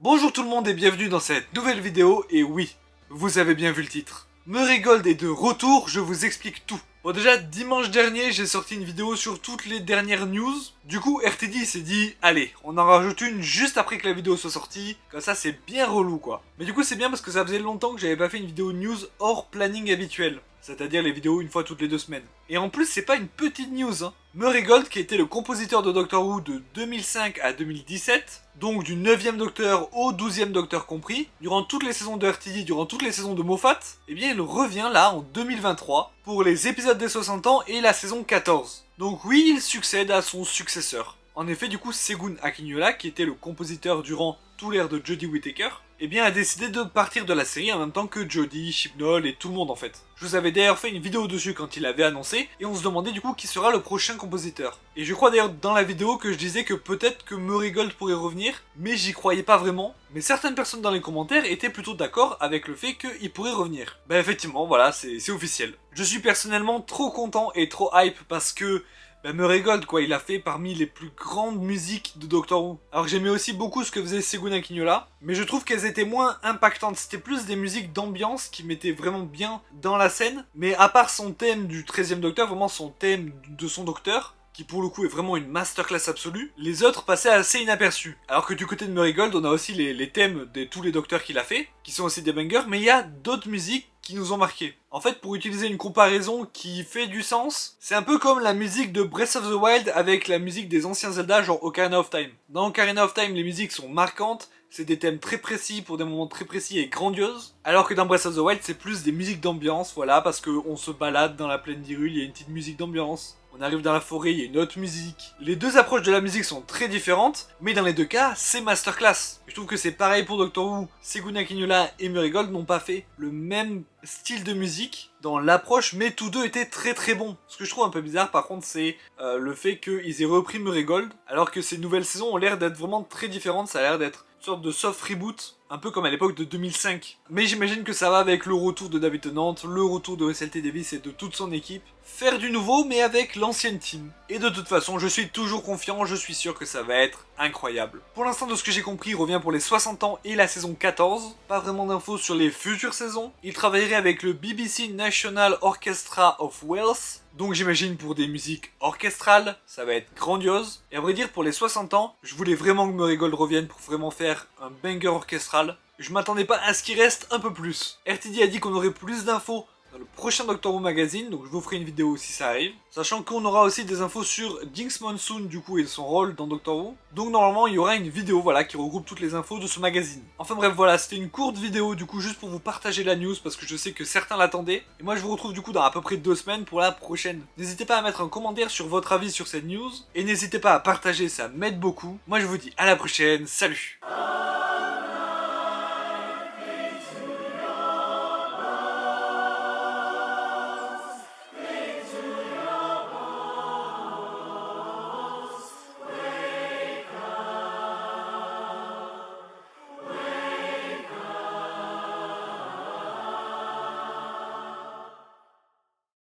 Bonjour tout le monde et bienvenue dans cette nouvelle vidéo, et oui, vous avez bien vu le titre. Murray Gold est de retour, je vous explique tout. Bon déjà, dimanche dernier, j'ai sorti une vidéo sur toutes les dernières news. Du coup, RTD s'est dit, allez, on en rajoute une juste après que la vidéo soit sortie, comme ça c'est bien relou quoi. Mais du coup c'est bien parce que ça faisait longtemps que j'avais pas fait une vidéo news hors planning habituel. C'est-à-dire les vidéos une fois toutes les 2 semaines. Et en plus, c'est pas une petite news, hein. Murray Gold, qui était le compositeur de Doctor Who de 2005 à 2017, donc du 9e Docteur au 12e Docteur compris, durant toutes les saisons de RTD, durant toutes les saisons de Moffat, eh bien il revient là en 2023 pour les épisodes des 60 ans et la saison 14. Donc oui, il succède à son successeur. En effet, du coup, Segun Akinola, qui était le compositeur durant tout l'ère de Jodie Whittaker, eh bien a décidé de partir de la série en même temps que Jodie, Chibnall et tout le monde en fait. Je vous avais d'ailleurs fait une vidéo dessus quand il avait annoncé, et on se demandait du coup qui sera le prochain compositeur. Et je crois d'ailleurs dans la vidéo que je disais que peut-être que Murray Gold pourrait revenir, mais j'y croyais pas vraiment. Mais certaines personnes dans les commentaires étaient plutôt d'accord avec le fait qu'il pourrait revenir. Bah effectivement, voilà, c'est officiel. Je suis personnellement trop content et trop hype parce que Murray Gold, quoi, il a fait parmi les plus grandes musiques de Doctor Who. Alors j'aimais aussi beaucoup ce que faisait Segun Akinola, mais je trouve qu'elles étaient moins impactantes. C'était plus des musiques d'ambiance qui mettaient vraiment bien dans la scène, mais à part son thème du 13e Docteur, vraiment son thème de son Docteur, qui pour le coup est vraiment une masterclass absolue, les autres passaient assez inaperçus. Alors que du côté de Murray Gold, on a aussi les thèmes de tous les Docteurs qu'il a fait, qui sont aussi des bangers, mais il y a d'autres musiques qui nous ont marqué. En fait, pour utiliser une comparaison qui fait du sens, c'est un peu comme la musique de Breath of the Wild avec la musique des anciens Zelda, genre Ocarina of Time. Dans Ocarina of Time, les musiques sont marquantes, c'est des thèmes très précis pour des moments très précis et grandioses, alors que dans Breath of the Wild, c'est plus des musiques d'ambiance, voilà, parce qu'on se balade dans la plaine d'Hyrule, il y a une petite musique d'ambiance. On arrive dans la forêt, il y a une autre musique. Les deux approches de la musique sont très différentes, mais dans les deux cas, c'est masterclass. Je trouve que c'est pareil pour Doctor Who. Segun Akinola et Murray Gold n'ont pas fait le même style de musique dans l'approche, mais tous deux étaient très très bons. Ce que je trouve un peu bizarre par contre, c'est le fait qu'ils aient repris Murray Gold, alors que ces nouvelles saisons ont l'air d'être vraiment très différentes, ça a l'air d'être une sorte de soft reboot, un peu comme à l'époque de 2005. Mais j'imagine que ça va avec le retour de David Tennant, le retour de Russell T Davies et de toute son équipe. Faire du nouveau, mais avec l'ancienne team. Et de toute façon, je suis toujours confiant, je suis sûr que ça va être incroyable. Pour l'instant, de ce que j'ai compris, il revient pour les 60 ans et la saison 14. Pas vraiment d'infos sur les futures saisons. Il travaillerait avec le BBC National Orchestra of Wales. Donc j'imagine pour des musiques orchestrales, ça va être grandiose. Et à vrai dire, pour les 60 ans, je voulais vraiment que Murray Gold revienne pour vraiment faire un banger orchestral. Je m'attendais pas à ce qu'il reste un peu plus. RTD a dit qu'on aurait plus d'infos dans le prochain Doctor Who Magazine, donc je vous ferai une vidéo si ça arrive. Sachant qu'on aura aussi des infos sur Jinx Monsoon du coup et son rôle dans Doctor Who. Donc normalement il y aura une vidéo voilà qui regroupe toutes les infos de ce magazine. Enfin bref voilà, c'était une courte vidéo du coup juste pour vous partager la news parce que je sais que certains l'attendaient. Et moi je vous retrouve du coup dans à peu près 2 semaines pour la prochaine. N'hésitez pas à mettre un commentaire sur votre avis sur cette news. Et n'hésitez pas à partager, ça m'aide beaucoup. Moi je vous dis à la prochaine, salut!